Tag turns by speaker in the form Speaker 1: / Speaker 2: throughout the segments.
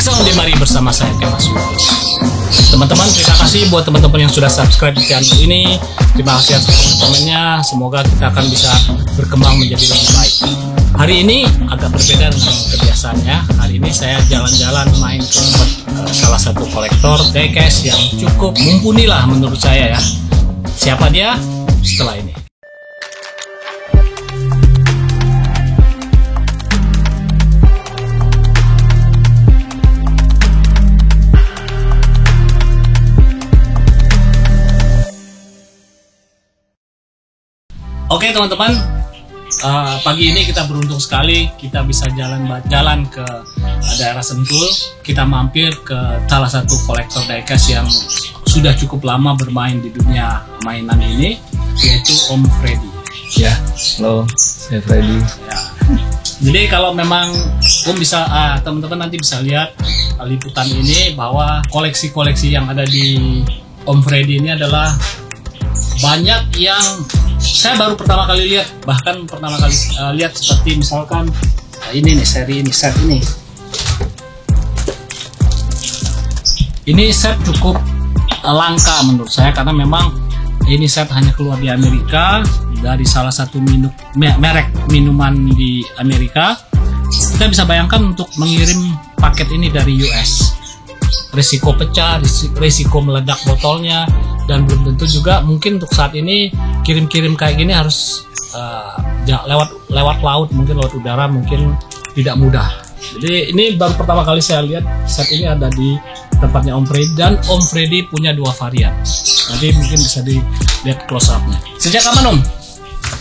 Speaker 1: Iseng di Mari bersama saya Kemas Yudis. Teman-teman, terima kasih buat teman-teman yang sudah subscribe di channel ini. Terima kasih atas komennya. Semoga kita akan bisa berkembang menjadi lebih baik. Hari ini agak berbeda dengan kebiasaannya. Hari ini saya jalan-jalan main ke salah satu kolektor diecast yang cukup mumpuni lah menurut saya ya. Siapa dia? Setelah ini. Oke teman-teman, pagi ini kita beruntung sekali kita bisa jalan ke daerah Sentul. Kita mampir ke salah satu kolektor diecast yang sudah cukup lama bermain di dunia mainan ini, yaitu Om Freddy.
Speaker 2: Ya, halo, saya Freddy.
Speaker 1: Ya. Jadi kalau memang Om bisa, teman-teman nanti bisa lihat liputan ini bahwa koleksi-koleksi yang ada di Om Freddy ini adalah banyak yang saya baru pertama kali lihat, bahkan pertama kali lihat seperti misalkan ini nih, seri ini, set ini. Ini set cukup langka menurut saya karena memang ini set hanya keluar di Amerika dari salah satu merek minuman di Amerika. Kita bisa bayangkan untuk mengirim paket ini dari US, risiko pecah, risiko meledak botolnya, dan belum tentu juga mungkin untuk saat ini kirim-kirim kayak gini harus lewat laut, mungkin lewat udara mungkin tidak mudah. Jadi ini baru pertama kali saya lihat set ini ada di tempatnya Om Freddy, dan Om Freddy punya 2 varian. Nanti mungkin bisa dilihat close up-nya. Sejak kapan Om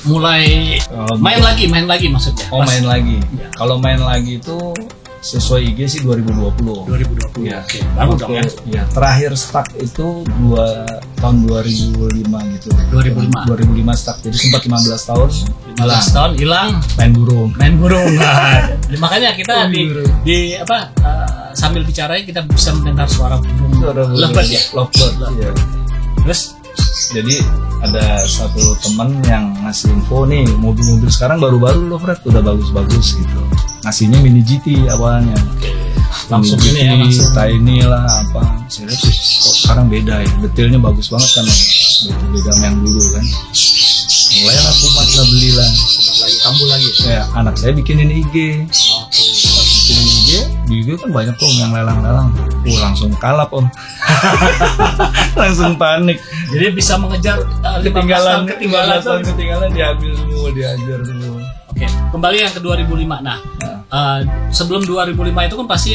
Speaker 1: mulai main lagi maksudnya?
Speaker 2: Oh, main lagi. Ya. Kalau main lagi itu sesuai IG sih 2020.
Speaker 1: 2020.
Speaker 2: Ya.
Speaker 1: Oke. Baru dong ya.
Speaker 2: Ya, terakhir stuck itu tahun 2005 gitu. 2005 stuck. Jadi sempat 15 tahun.
Speaker 1: 15 tahun hilang
Speaker 2: main burung.
Speaker 1: Nah, makanya kita sambil bicara kita bisa mendengar suara burung. Lovebird ya.
Speaker 2: Lovebird. Ya.
Speaker 1: Terus
Speaker 2: jadi ada satu teman yang ngasih info nih, mobil-mobil sekarang baru-baru Lovebird udah bagus-bagus gitu. Ngasihnya Mini GT awalnya.
Speaker 1: Langsung
Speaker 2: Mini
Speaker 1: ini ya, langsung
Speaker 2: Tiny lah apa. Saya lihat kok sekarang beda ya. Detailnya bagus banget kan. Beda sama yang dulu kan. Mulai lah kumat lah, belilah.
Speaker 1: Kambuh lagi.
Speaker 2: Ya, anak saya bikinin IG.
Speaker 1: Oke.
Speaker 2: Bikinin IG, di IG kan banyak tuh yang lelang-lelang. Langsung kalap Om. Langsung panik.
Speaker 1: Jadi bisa mengejar
Speaker 2: ketinggalan diambil semua, diajar semua.
Speaker 1: Oke, kembali yang ke 2005. Nah, sebelum 2005 itu kan pasti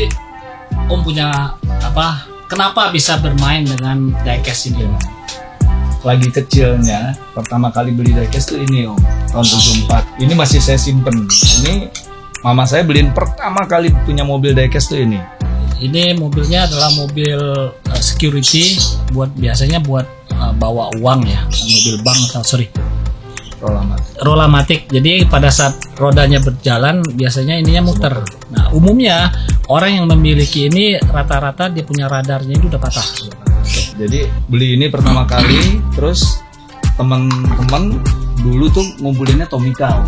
Speaker 1: Om punya apa? Kenapa bisa bermain dengan diecast ini?
Speaker 2: Lagi kecilnya, pertama kali beli diecast tuh ini Om, tahun 74. Ini masih saya simpen. Ini mama saya beliin pertama kali punya mobil diecast tuh ini.
Speaker 1: Ini mobilnya adalah mobil security, biasanya buat bawa uang ya, mobil bank atau Rolamatic. Jadi pada saat rodanya berjalan biasanya ininya muter. Nah, umumnya orang yang memiliki ini rata-rata dia punya radarnya itu udah patah.
Speaker 2: Jadi beli ini pertama kali, terus teman-teman dulu tuh ngumpulinnya Tomica.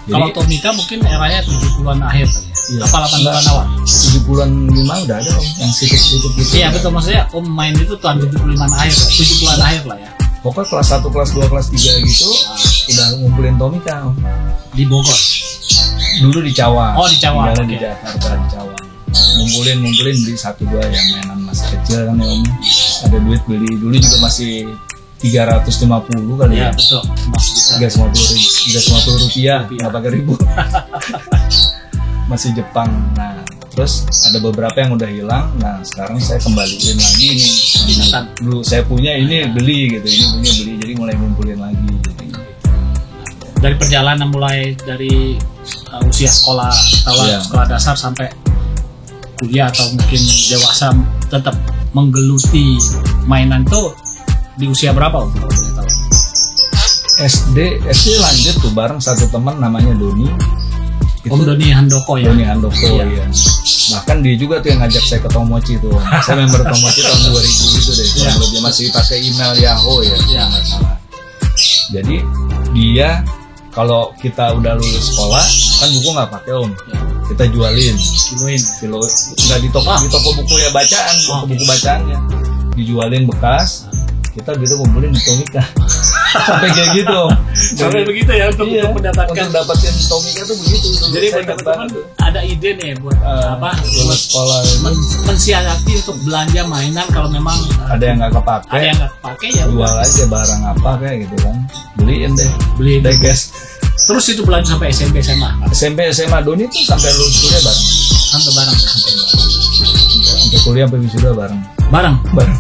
Speaker 1: Kalau Tomica mungkin eranya 70-an akhir kan ya? Iya. Apa 80-an awal?
Speaker 2: 70-an 5 udah ada Om, yang sedikit gitu.
Speaker 1: Iya betul, maksudnya Om main itu tahun 75-an akhir, 70-an akhir lah ya.
Speaker 2: Pokoknya kelas 1, kelas 2, kelas 3 gitu udah ngumpulin Tomica Om.
Speaker 1: Di Bogor?
Speaker 2: Dulu di Cawang.
Speaker 1: Oh di Cawang,
Speaker 2: di Jakarta, di Cawang. Ngumpulin beli 1-2 yang mainan masih kecil kan ya Om. Ada duit beli, dulu juga masih 350 kali ya.
Speaker 1: Betul, masih bisa
Speaker 2: 350 rupiah, nggak pakai ribu. Masih Jepang. Nah, terus ada beberapa yang udah hilang. Nah, sekarang saya kembaliin lagi nih. Dulu saya punya ini beli gitu, ini punya beli, jadi mulai ngumpulin lagi gitu.
Speaker 1: Dari perjalanan mulai dari usia sekolah dasar sampai kuliah atau mungkin dewasa tetap menggeluti mainan tuh di usia berapa Om?
Speaker 2: SD lanjut tuh bareng satu teman namanya Doni.
Speaker 1: Om Doni Handoko ya?
Speaker 2: Doni Handoko ya. Bahkan dia juga tuh yang ngajak saya ke Tomochi tuh. Saya member Tomochi tahun 2000 gitu deh. Kalau dia masih pakai email Yahoo ya. Nggak salah. Jadi dia kalau kita udah lulus sekolah kan buku nggak pakai Om, kita jualin, nggak di toko buku ya bacaan, toko buku bacaannya dijualin bekas, kita gitu kumpulin di Tomika. Sampai kayak gitu Om.
Speaker 1: Sampai begitu ya untuk mendapatkan
Speaker 2: Tomika tuh begitu.
Speaker 1: Jadi buat teman-teman ada ide nih buat
Speaker 2: lulus sekolah
Speaker 1: mensiasati untuk belanja mainan kalau memang
Speaker 2: ada yang nggak kepake,
Speaker 1: ya
Speaker 2: jual aja barang apa kayak gitu kan, beliin deh guys.
Speaker 1: Terus itu belanja sampai SMP SMA
Speaker 2: Doni tuh sampai lulus kuliah bareng.
Speaker 1: Sampai
Speaker 2: kuliah sampai wisuda bareng.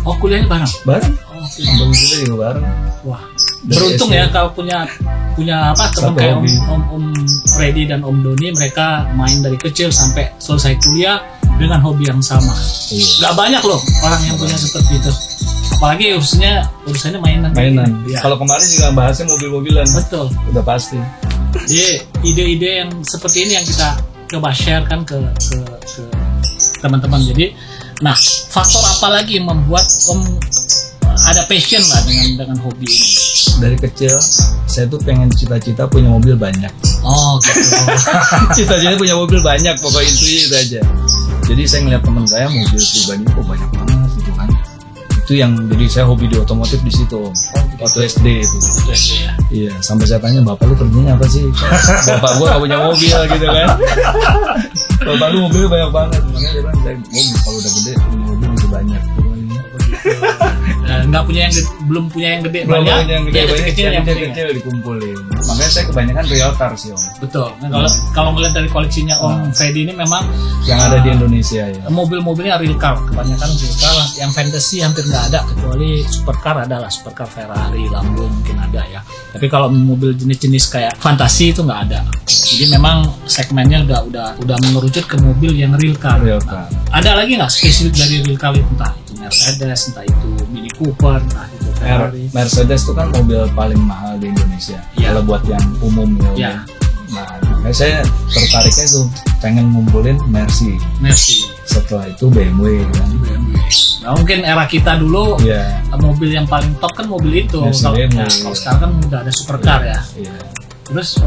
Speaker 1: Oh, kuliahnya bareng.
Speaker 2: Sampai wisuda juga bareng.
Speaker 1: Wah, beruntung ya kalau punya teman kayak Om Freddy dan Om Doni, mereka main dari kecil sampai selesai kuliah dengan hobi yang sama. Gak banyak loh orang yang punya seperti itu. Apalagi urusannya mainan.
Speaker 2: Ya. Kalau kemarin juga bahasnya mobil-mobilan.
Speaker 1: Betul.
Speaker 2: Udah pasti.
Speaker 1: Jadi ide-ide yang seperti ini yang kita coba share kan ke teman-teman. Jadi, nah, faktor apa lagi yang membuat Om ada passion lah dengan hobi ini?
Speaker 2: Dari kecil saya tuh pengen cita-cita punya mobil banyak.
Speaker 1: Oh gitu.
Speaker 2: Cita-cita punya mobil banyak, pokoknya itu aja. Jadi saya ngeliat teman saya mobil pribadi kok banyak banget gitu kan. Itu yang jadi saya hobi di otomotif di situ. Waktu SD itu.
Speaker 1: Ya.
Speaker 2: Iya, sampai saya tanya, bapak lu kerjanya apa sih? Bapak gua gak punya mobil gitu kan. Bapak lu mobil banyak banget. Makanya dia bilang, kalau udah gede punya mobil masih banyak.
Speaker 1: Belum punya yang gede banyak,
Speaker 2: kecil dikumpulin. Makanya saya kebanyakan realtor sih Om.
Speaker 1: Betul. Nah, kalau melihat dari koleksinya Om Freddy ini memang
Speaker 2: yang ada di Indonesia ya.
Speaker 1: Mobil-mobilnya real car, kebanyakan real car. Yang fantasy hampir nggak ada, kecuali supercar adalah supercar Ferrari, Lambo mungkin ada ya. Tapi kalau mobil jenis-jenis kayak fantasi itu nggak ada. Jadi memang segmennya udah mengerucut ke mobil yang real car. Nah, ada lagi nggak spesifik dari real car, entah itu Mercedes, entah itu Mini Cooper, entah itu Ferrari.
Speaker 2: Mercedes itu kan mobil paling mahal di Indonesia. Kalau buat yang umum ya. Nah, makanya saya tertariknya tuh pengen ngumpulin Mercy. Setelah itu BMW kan.
Speaker 1: Nah, mungkin era kita dulu mobil yang paling top kan mobil itu. Kalau sekarang kan udah ada supercar ya. Terus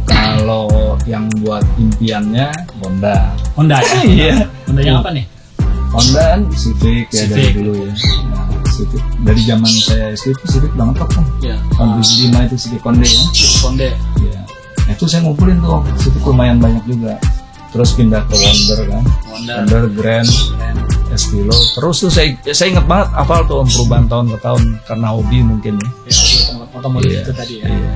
Speaker 2: kalau yang buat impiannya Honda ya.
Speaker 1: Iya. Honda yang apa nih?
Speaker 2: Honda kan Civic ya dari dulu ya. Nah, Civic dari zaman saya SD itu Civic banget kok kan. Tahun 75 itu Civic Konde. Iya. Nah, itu saya ngumpulin tuh Civic lumayan banyak juga. Terus pindah ke Wonder kan. Wonder Grand, Estilo. Terus tuh saya ingat banget hafal tuh perubahan tahun ke tahun karena hobi mungkin ya.
Speaker 1: Otomotif itu tadi ya.
Speaker 2: Iya.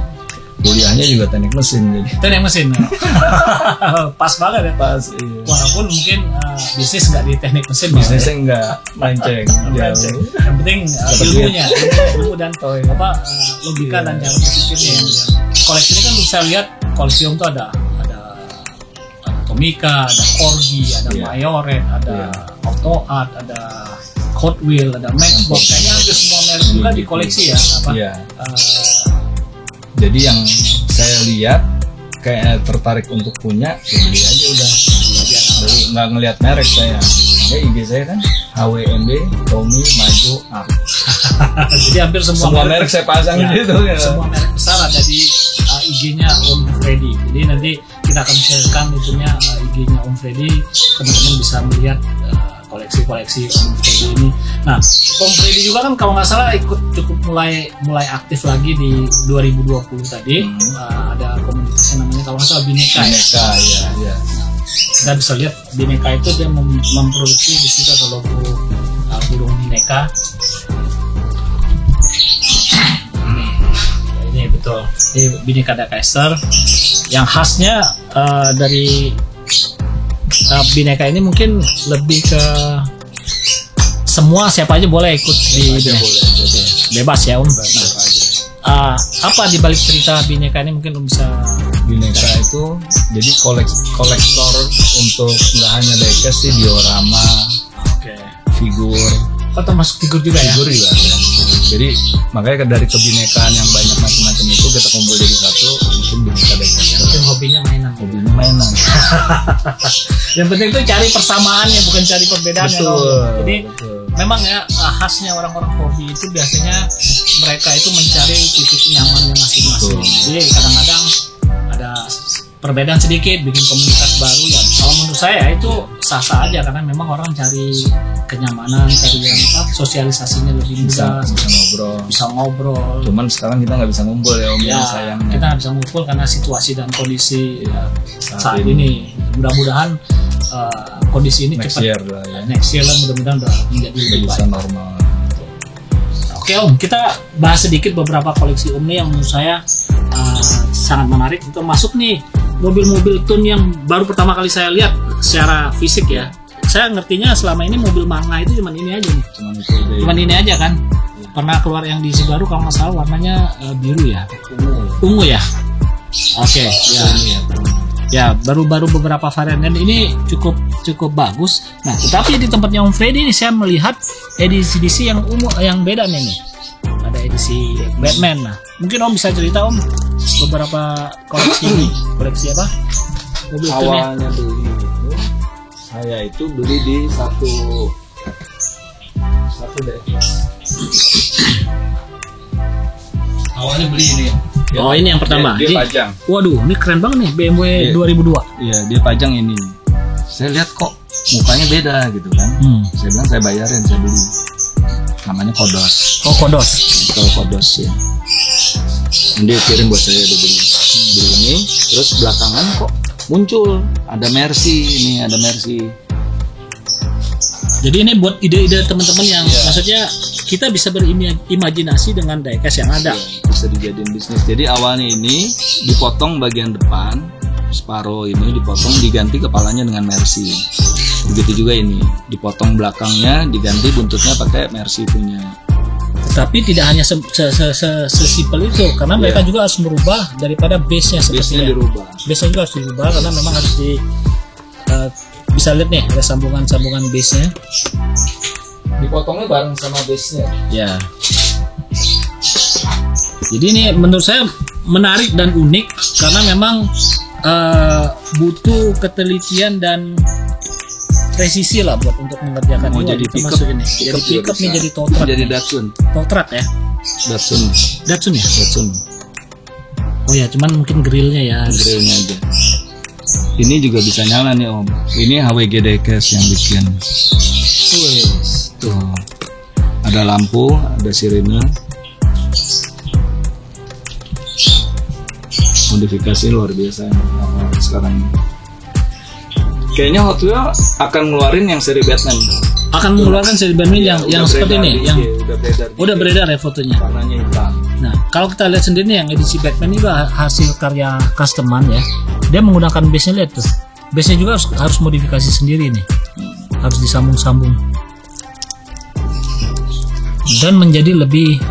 Speaker 2: Kuliahnya juga teknik mesin jadi.
Speaker 1: Teknik mesin. Pas banget ya.
Speaker 2: Pas, iya.
Speaker 1: Walaupun mungkin bisnis nggak di teknik mesin.
Speaker 2: Bisnisnya nggak melenceng.
Speaker 1: Yang penting ilmu dan logika dan cara berpikirnya. Koleksi ini kan bisa lihat koleksi Om tuh ada Tomika, ada Corgi, ada Mayoret, ada Auto Art, ada Hot Wheel, ada Matchbox. Kayaknya hampir semua merek juga di koleksi ya.
Speaker 2: Jadi yang saya lihat kayak tertarik untuk punya, ya beli aja udah. Beli nggak ngelihat merek saya. Ya IG saya kan HWMB, Tommy, Maju, Art.
Speaker 1: Jadi hampir semua
Speaker 2: merek saya pasang gitu ya.
Speaker 1: Semua merek besar ada di IG-nya Om Freddy. Jadi nanti kita akan sharekan itunya IG-nya Om Freddy, teman-teman bisa melihat koleksi-koleksi Om Freddy ini. Nah, Om Freddy juga kan kalau nggak salah ikut cukup mulai aktif lagi di 2020 tadi. Ada komunitas yang namanya kalau nggak salah Bineka ya.
Speaker 2: Ya.
Speaker 1: Kita bisa lihat Bineka itu dia memproduksi di situ ada logo burung Bineka. Ini betul. Ini Bineka Dakaester. Yang khasnya dari Bineka ini mungkin lebih ke semua siapa aja boleh ikut bebas ya Om. Nah, apa di balik cerita Bineka ini mungkin Om bisa.
Speaker 2: Bineka itu jadi kolektor untuk nggak hanya diecast sih, diorama, figur.
Speaker 1: Termasuk figur juga ya.
Speaker 2: Figur juga ya. Jadi makanya dari kebinekaan yang banyak macam-macam itu kita kumpul jadi satu, mungkin Bineka Dakaester.
Speaker 1: Mungkin hobinya mainan.
Speaker 2: mainan.
Speaker 1: Yang penting itu cari persamaannya, bukan cari perbedaannya. Jadi memang ya khasnya orang-orang hobi itu biasanya mereka itu mencari titik nyamannya masing-masing. Jadi kadang-kadang ada perbedaan sedikit bikin komunitas baru ya. Kalau menurut saya itu sah-sah aja karena memang orang cari kenyamanan, cari yang sosialisasinya lebih mudah, bisa ngobrol.
Speaker 2: Cuman sekarang kita nggak bisa ngumpul ya Om,
Speaker 1: ya, sayangnya. Kita nggak bisa ngumpul karena situasi dan kondisi saat ini. Mudah-mudahan kondisi ini
Speaker 2: next year
Speaker 1: lah mudah-mudahan udah menjadi lebih
Speaker 2: bisa normal.
Speaker 1: Oke Om, kita bahas sedikit beberapa koleksi Om nih yang menurut saya sangat menarik. Untuk masuk nih mobil-mobil tune yang baru pertama kali saya lihat secara fisik ya. Saya ngertinya selama ini mobil Manga itu cuman ini aja nih. Cuman ini aja kan. Pernah keluar yang di Subaru kalau nggak salah warnanya biru ya. Ungu ya. Oke. Ya baru beberapa varian dan ini cukup bagus. Nah tetapi di tempatnya Om Freddy ini saya melihat edisi yang ungu yang beda nih. Ada edisi Batman. Nah mungkin Om bisa cerita Om beberapa koleksi ini. Koleksi apa? Mobil
Speaker 2: awalnya beli itu saya itu beli di satu DX. Awalnya beli ini.
Speaker 1: Oh ini yang pertama.
Speaker 2: Dia pajang.
Speaker 1: Waduh, ini keren banget nih BMW 2002.
Speaker 2: Iya, dia pajang ini. Saya lihat kok mukanya beda gitu kan. Saya bilang saya bayarin, saya beli. Namanya Kodos.
Speaker 1: Oh Kodos.
Speaker 2: Itu Kodos ya. Dia kirim buat saya udah beli ini. Terus belakangan kok muncul ada Mercy ini, ada Mercy.
Speaker 1: Jadi ini buat ide-ide teman-teman yang maksudnya kita bisa berimajinasi dengan diecast yang ada.
Speaker 2: Bisa dijadiin bisnis. Jadi awalnya ini dipotong bagian depan, separuh ini dipotong diganti kepalanya dengan Mercy. Begitu juga ini, dipotong belakangnya diganti buntutnya pakai Mercy punya.
Speaker 1: Tapi tidak hanya sesimpel itu karena mereka juga harus merubah daripada base-nya sepertinya. Base-nya juga harus dirubah karena memang harus bisa lihat nih ada sambungan base-nya.
Speaker 2: Dipotongnya bareng sama base-nya.
Speaker 1: Ya. Jadi ini menurut saya menarik dan unik karena memang butuh ketelitian dan presisi lah buat untuk mengerjakan.
Speaker 2: Mau jadi
Speaker 1: pickup ini. Jadi pickup nih jadi tow truck.
Speaker 2: Jadi Datsun.
Speaker 1: Tow truck ya.
Speaker 2: Datsun ya. Datsun.
Speaker 1: Oh ya, cuman mungkin grillnya ya.
Speaker 2: Grillnya aja. Ini juga bisa nyala nih Om. Ini HWG diecast yang bikin. Tuh. Ada lampu, ada sirene. Modifikasi luar biasa sekarang. Kayaknya Hot Wheels akan ngeluarin yang seri Batman.
Speaker 1: Akan mengeluarkan seri Batman yang seperti ini, yang udah beredar ya fotonya.
Speaker 2: Warnanya hitam.
Speaker 1: Nah, kalau kita lihat sendiri nih, yang edisi Batman ini hasil karya customan ya. Dia menggunakan base-nya, lihat tuh. Base-nya juga harus modifikasi sendiri nih. Harus disambung-sambung. Dan menjadi lebih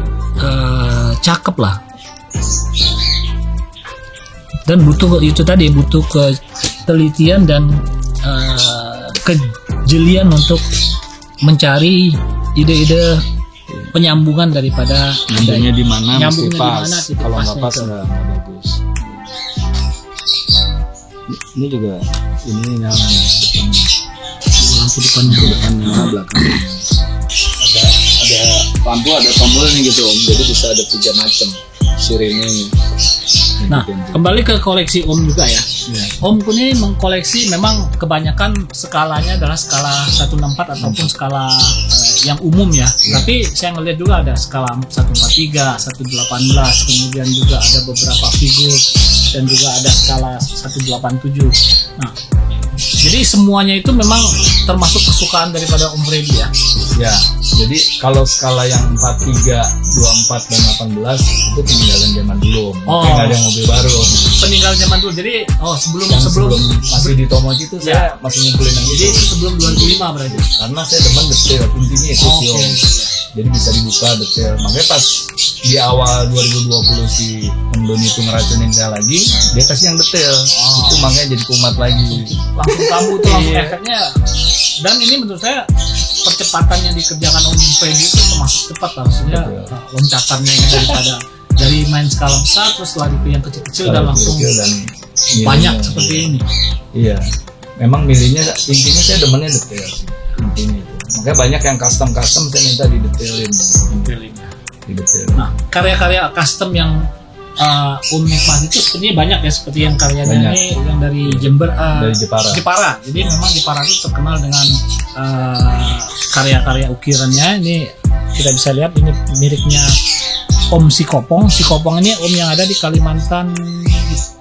Speaker 1: cakep lah. Dan butuh ketelitian dan kejelian untuk mencari ide-ide penyambungan daripada
Speaker 2: nyambungnya di mana mesti pas. Kalau nggak pas nggak bagus. Ini juga ini nyala
Speaker 1: lampu depannya
Speaker 2: nyala belakangnya. Ada lampu, ada tombolnya gitu Om. Jadi bisa ada 3 macam sirene.
Speaker 1: Nah, kembali ke koleksi Om juga ya. Om ini mengkoleksi memang kebanyakan skalanya adalah skala 164 ataupun skala yang umum ya. Tapi saya ngelihat juga ada skala 143, 118, kemudian juga ada beberapa figur dan juga ada skala 187. Nah, jadi semuanya itu memang termasuk kesukaan daripada Om Freddy ya.
Speaker 2: Ya, jadi kalau skala yang 43, 24 dan 18 itu peninggalan zaman dulu. Mungkin ada mobil baru.
Speaker 1: Peninggalan zaman dulu. Jadi sebelum
Speaker 2: masih di Tomoji itu saya masih ngumpulin yang
Speaker 1: jadi sebelum 2005 berarti.
Speaker 2: Karena saya demen detail, intinya itu sih. Jadi bisa dibuka detail. Makanya pas di awal 2020 si Om Doni itu ngeracunin saya lagi, dia kasih yang detail. Itu makanya jadi kumat lagi.
Speaker 1: Langsung kamu tuh langsung efeknya. Dan ini menurut saya percepatan yang dikerjakan Om Freddy itu termasuk cepat lah, maksudnya loncatannya daripada dari main skala besar terus lari ke yang kecil-kecil dan langsung banyak seperti ini.
Speaker 2: Iya, memang milihnya intinya saya demennya detail sih, intinya itu. Makanya banyak yang custom saya minta didetailin.
Speaker 1: Nah, karya-karya custom yang nikmat itu sebenarnya banyak ya, seperti yang karyanya ini yang dari Jember,
Speaker 2: dari
Speaker 1: Jepara. Jadi memang Jepara itu terkenal dengan karya-karya ukirannya. Ini kita bisa lihat ini miliknya Om Sikopong. Sikopong ini Om yang ada di Kalimantan,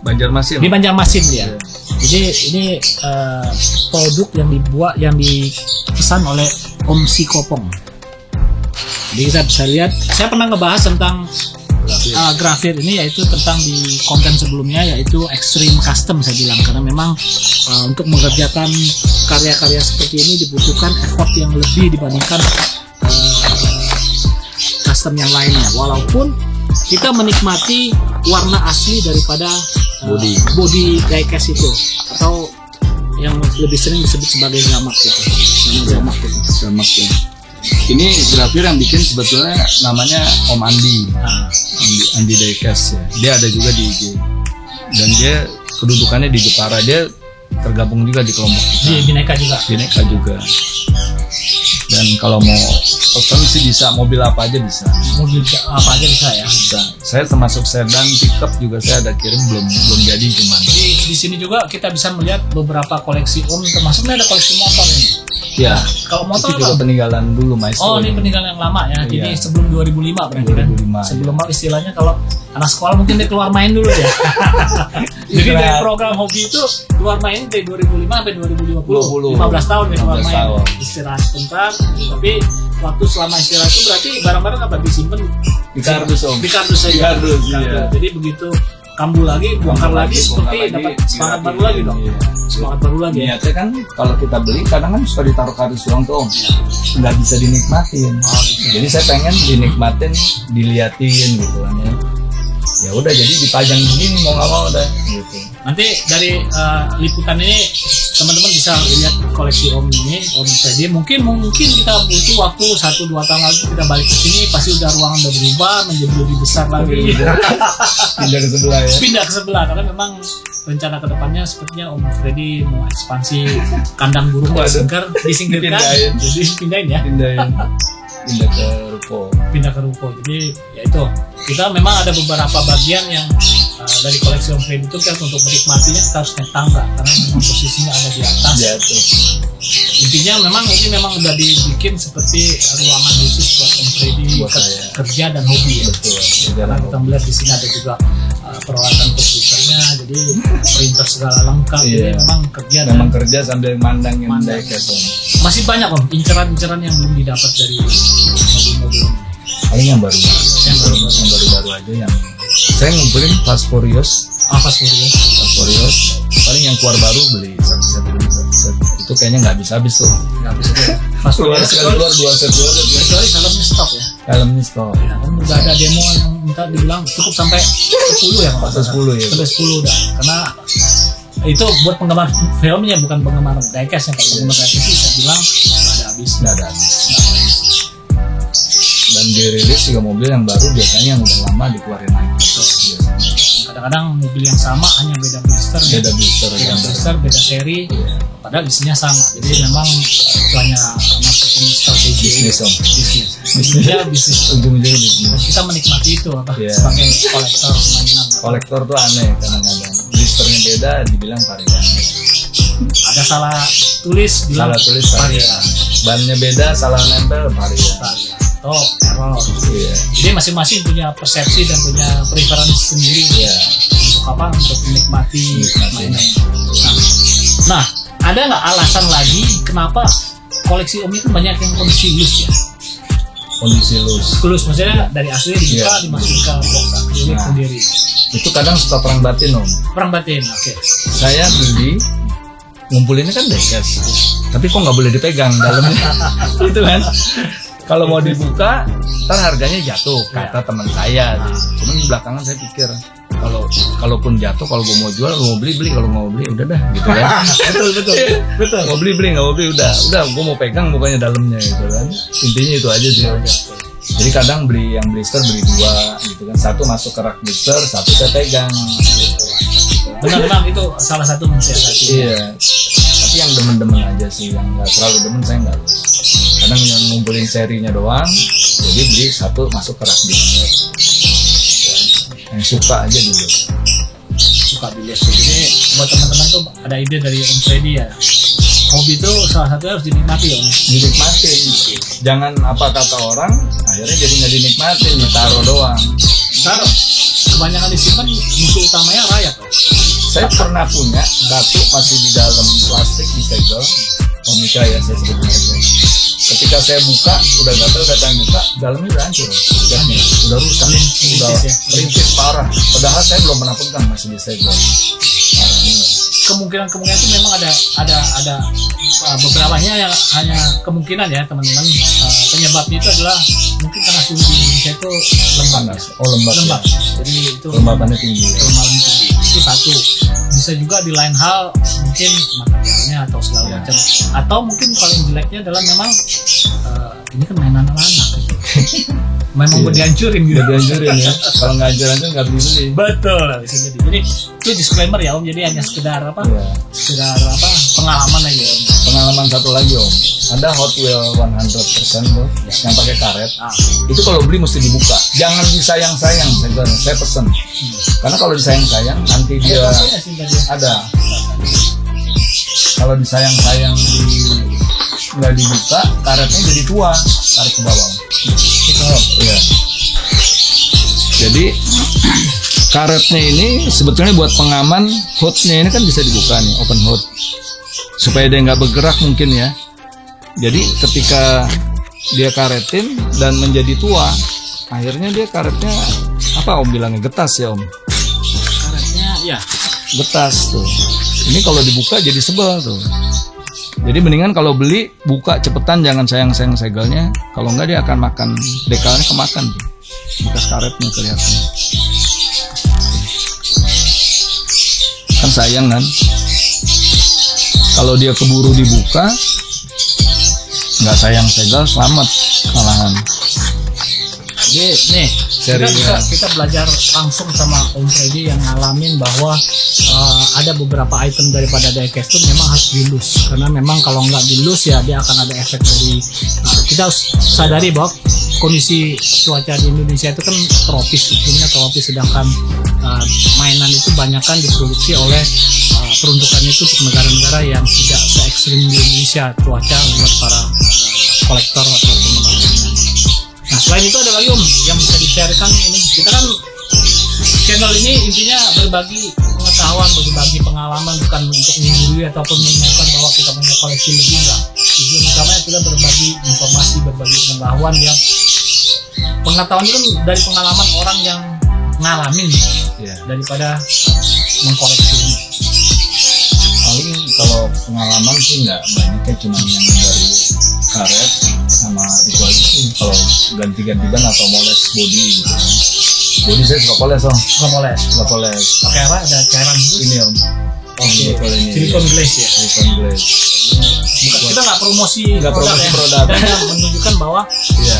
Speaker 2: Banjarmasin.
Speaker 1: Di Banjarmasin dia. Jadi ini produk yang dibuat, yang dipesan oleh Om Sikopong. Jadi kita bisa lihat, saya pernah ngebahas tentang grafir ini, yaitu tentang di konten sebelumnya, yaitu extreme custom saya bilang, karena memang untuk mengerjakan karya-karya seperti ini dibutuhkan effort yang lebih dibandingkan custom yang lainnya. Walaupun kita menikmati warna asli daripada body diecast itu, atau yang lebih sering disebut sebagai gamak gitu. Gamak gitu.
Speaker 2: Ini grafir yang bikin sebetulnya namanya Om Andi, Andi Diecast ya. Dia ada juga di IG, dan dia kedudukannya di Jepara. Dia tergabung juga di kelompok kita.
Speaker 1: Di Bineka juga.
Speaker 2: Dan kalau mau pesan sih bisa, mobil apa aja bisa.
Speaker 1: Mobil apa aja bisa ya.
Speaker 2: Bisa. Saya termasuk sedan, pickup juga saya ada kirim, belum jadi cuman.
Speaker 1: Di sini juga kita bisa melihat beberapa koleksi Om, termasuk ini ada koleksi motor ini.
Speaker 2: Ya,
Speaker 1: kalau motor
Speaker 2: itu juga peninggalan dulu, Maestro.
Speaker 1: Oh, ini peninggalan yang lama ya. Jadi sebelum 2005 berarti
Speaker 2: 2005,
Speaker 1: kan. Sebelum istilahnya kalau anak sekolah mungkin dia keluar main dulu ya. Jadi dari program hobi itu keluar main dari 2005 sampai 2050. 15 tahun ya keluar main. Istirahat sebentar, tapi waktu selama istirahat itu berarti barang-barang apa disimpan
Speaker 2: di kardus, Om.
Speaker 1: Di kardus saja. Iya. Jadi begitu kambuh lagi, bongkar lagi, seperti dapat semangat baru lagi dong. Semangat baru lagi.
Speaker 2: Niatnya kan kalau kita beli kadang kan suka ditaruh kardus doang tuh, Om. Nggak bisa dinikmatin. Jadi saya pengen dinikmatin, diliatin gitu kan ya. Ya udah, jadi dipajang begini mau nggak mau udah gitu.
Speaker 1: Nanti dari liputan ini teman-teman bisa lihat koleksi Om ini, Om Freddy. Mungkin kita butuh waktu 1-2 tahun lagi kita balik ke sini, pasti udah ruangan udah berubah menjadi lebih besar lagi.
Speaker 2: Pindah ke sebelah ya.
Speaker 1: Pindah ke sebelah, karena memang rencana kedepannya sepertinya Om Freddy mau ekspansi kandang burung disingkirkan, jadi pindahin ya. Pindah ke ruko. Jadi ya itu, kita memang ada beberapa bagian yang dari koleksi Om Freddy itu kan untuk menikmatinya kita harus naik tangga, karena memang posisinya ada di atas. Intinya memang ini memang udah dibikin seperti ruangan khusus buat Om Freddy kerja dan hobi ya. Karena kita melihat di sini ada juga peralatan komputernya, jadi printer segala lengkap. Jadi memang kerja
Speaker 2: sambil mandangin diecast.
Speaker 1: Masih banyak Om inceran-inceran yang belum didapat dari mobil-mobil ini.
Speaker 2: Paling yang baru-baru aja yang saya ngumpulin Fast Furious. Paling yang keluar baru beli satu set. Itu kayaknya nggak habis tuh.
Speaker 1: Nggak habis itu. Fast Furious
Speaker 2: keluar 2 set.
Speaker 1: Kecuali helmnya stok ya.
Speaker 2: Helmnya stok.
Speaker 1: Ya, udah ada demo yang minta dibilang cukup sampai 10 ya Pak.
Speaker 2: Sampai 10 ya.
Speaker 1: Sampai 10 udah. Karena itu buat penggemar filmnya, bukan penggemar diecast. Yang kalau penggemar diecast sih saya bilang nggak ada habis.
Speaker 2: Dan dirilis juga mobil yang baru biasanya yang udah lama dikeluarin lagi.
Speaker 1: Kadang-kadang mobil yang sama hanya beda blister, beda seri, padahal isinya sama. Jadi memang hanya marketing strategi, bisnis.
Speaker 2: Ujung-ujungnya bisnis.
Speaker 1: Kita menikmati itu sebagai kolektor mainan.
Speaker 2: Kolektor tuh aneh kadang-kadang. Blisternya beda, dibilang varian.
Speaker 1: Ada salah tulis, bilang varian.
Speaker 2: Bannya beda, salah nempel, varian.
Speaker 1: Error. Jadi masing-masing punya persepsi dan punya preferensi sendiri untuk menikmati mainan. Nah, ada nggak alasan lagi kenapa koleksi Om itu banyak yang kondisi loose ya?
Speaker 2: Kondisi loose
Speaker 1: maksudnya dari asli dibuka dimasukin ke box akrilik sendiri.
Speaker 2: Itu kadang suka perang batin, Om.
Speaker 1: Perang batin, oke.
Speaker 2: Saya beli ngumpulinnya kan diecast, tapi kok nggak boleh dipegang dalamnya. Itu kan. Kalau mau dibuka, ntar harganya jatuh, kata teman saya. Cuman belakangan saya pikir, kalaupun jatuh, kalau gue mau jual, lu mau beli, kalau mau beli udah dah, gitu kan. Betul. Mau beli, nggak mau beli udah, gue mau pegang bukannya dalamnya, gitu kan. Intinya itu aja sih. Jadi kadang beli yang blister beli 2, gitu kan. Satu masuk ke rak blister, satu saya pegang. Gitu.
Speaker 1: Benar memang itu salah satu mensiasati.
Speaker 2: Iya. Tapi yang demen-demen aja sih, yang nggak terlalu demen saya nggak. Kadang yang ngumpulin serinya doang, jadi beli satu masuk ke rak dilihat. Yang suka aja dulu.
Speaker 1: Suka dilihat. Jadi buat teman-teman tuh ada ide dari Om Freddy ya. Hobi itu salah satu harus dinikmati Om.
Speaker 2: Dinikmatin. Jangan apa kata orang, akhirnya jadi nggak dinikmatin, ditaruh doang.
Speaker 1: Taruh. Kebanyakan disimpan musuh utamanya rayap.
Speaker 2: Saya pernah punya satu masih di dalam plastik disegel, komika ya saya sebut mereka. Ketika saya buka, udah gatel, udah pengen buka, dalamnya udah hancur, udah rusak, udah rintis parah. Padahal saya belum pernah pegang, masih disegel.
Speaker 1: Kemungkinan itu memang ada beberapanya yang hanya kemungkinan ya teman-teman. Penyebabnya itu adalah mungkin karena suhu di Indonesia itu lembab.
Speaker 2: Lembab.
Speaker 1: Ya. Jadi itu
Speaker 2: kelembabannya tinggi.
Speaker 1: Kelembaban tinggi. Itu satu. Bisa juga di lain hal mungkin materialnya atau segala macam. Atau mungkin paling jeleknya adalah memang ini kan mainan anak-anak. Memang udah dihancurin gitu.
Speaker 2: Dihancurin ya. Kalau nggak hancurin tuh nggak beli.
Speaker 1: Betul, bisa jadi. Jadi itu disclaimer ya Om. Jadi hanya sekedar apa? Ya. Sekedar apa? Pengalaman aja Om.
Speaker 2: Pengalaman satu lagi Om. Ada Hot Wheels 100% tuh yang pakai karet. Itu kalau beli mesti dibuka. Jangan disayang-sayang. Saya pesen. Karena kalau disayang-sayang nanti dia ada. Kalau disayang-sayang nggak dibuka, karetnya jadi tua, tarik ke bawah. Iya. Jadi karetnya ini sebetulnya buat pengaman, hoodnya ini kan bisa dibuka nih, open hood, supaya dia nggak bergerak mungkin ya. Jadi ketika dia karetin dan menjadi tua, akhirnya dia karetnya apa Om bilangnya, getas ya Om?
Speaker 1: Karetnya ya
Speaker 2: getas tuh. Ini kalau dibuka jadi sebel tuh. Jadi mendingan kalau beli buka cepetan, jangan sayang-sayang segelnya. Kalau enggak dia akan makan, dekalnya kemakan tuh. Bekas karetnya kelihatan. Kan sayang kan. Kalau dia keburu dibuka, nggak sayang segel, selamat malahan.
Speaker 1: Jadi nih kita belajar langsung sama Om Freddy yang ngalamin bahwa ada beberapa item daripada diecast itu memang harus dilus, karena memang kalau nggak dilus ya dia akan ada efek dari kita harus sadari bahwa kondisi cuaca di Indonesia itu kan tropis, iklimnya tropis, sedangkan mainan itu banyakkan diproduksi oleh peruntukannya itu untuk negara-negara yang tidak se-ekstrim di Indonesia cuaca buat para kolektor atau penggemar. Nah selain itu ada lagi Om yang bisa di-sharekan ini. Kita kan channel ini intinya berbagi pengetahuan, berbagi pengalaman, bukan untuk menggurui ataupun menunjukkan bahwa kita punya koleksi lebih, enggak. Tujuan utamanya kita berbagi informasi, berbagi pengetahuan yang pengetahuan itu kan dari pengalaman orang yang ngalamin daripada mengkoleksi ini.
Speaker 2: Paling kalau pengalaman sih nggak banyaknya, cuma yang dari karet sama itu aja sih. Kalau ganti-ganti ban atau moles body gitu. Body saya suka poles Om. Suka poles.
Speaker 1: Pakai apa? Ada cairan itu?
Speaker 2: Ini Om.
Speaker 1: Silicone glaze ya.
Speaker 2: Silicone glaze.
Speaker 1: Kita nggak promosi produk. Dan menunjukkan bahwa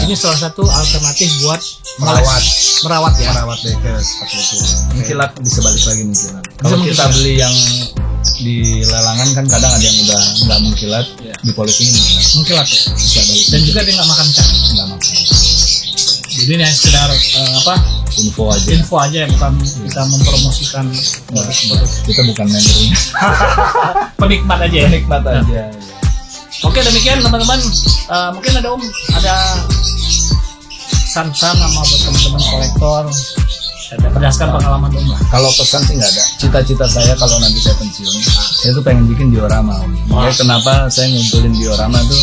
Speaker 1: ini salah satu alternatif buat merawat
Speaker 2: diecast seperti itu. Mengkilat bisa balik lagi nih kilat. Kalau kita beli yang di lelangan kan kadang ada yang udah nggak mengkilat, di polis ini
Speaker 1: mengkilat ya.
Speaker 2: Bisa balik.
Speaker 1: Dan juga dia nggak makan cat.
Speaker 2: Nggak makan.
Speaker 1: Jadi ini hanya sekedar info aja, bukan kita mempromosikan produk.
Speaker 2: Kita bukan member.
Speaker 1: Penikmat aja ya.
Speaker 2: Penikmat aja.
Speaker 1: Oke, demikian teman-teman. Mungkin ada Om, ada pesan-pesan sama buat teman-teman kolektor berdasarkan pengalaman Om lah.
Speaker 2: Kalau pesan sih nggak ada. Cita-cita saya kalau nanti saya pensiun, saya tuh pengen bikin diorama Om. Makanya kenapa saya ngumpulin diorama tuh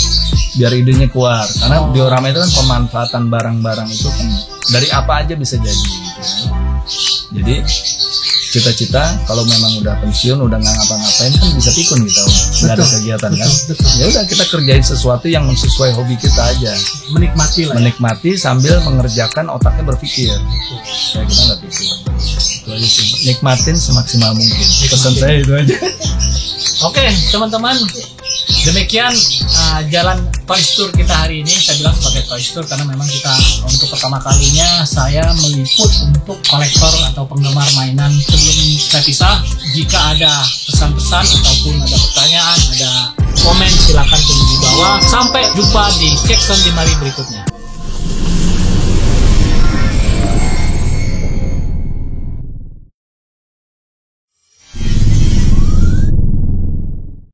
Speaker 2: biar idenya keluar. Karena diorama itu kan pemanfaatan barang-barang itu kan dari apa aja bisa jadi gitu. Jadi cita-cita kalau memang udah pensiun, udah nggak ngapa-ngapain kan bisa pikun gitu Om. Nggak ada kegiatan kan. Ya udah kita kerjain sesuatu yang sesuai hobi kita aja.
Speaker 1: Menikmati lah.
Speaker 2: Menikmati sambil mengerjakan otaknya berpikir. Ya kita nggak pikir. Itu aja sih. Nikmatin semaksimal mungkin. Pesan saya itu aja.
Speaker 1: Oke, teman-teman, Demikian jalan Toys Tour kita hari ini. Saya bilang sebagai Toys Tour karena memang kita untuk pertama kalinya saya meliput untuk kolektor atau penggemar mainan. Sebelum saya pisah, jika ada pesan-pesan ataupun ada pertanyaan, ada komen, silakan tulis di bawah. Sampai jumpa di Jackson di mari berikutnya.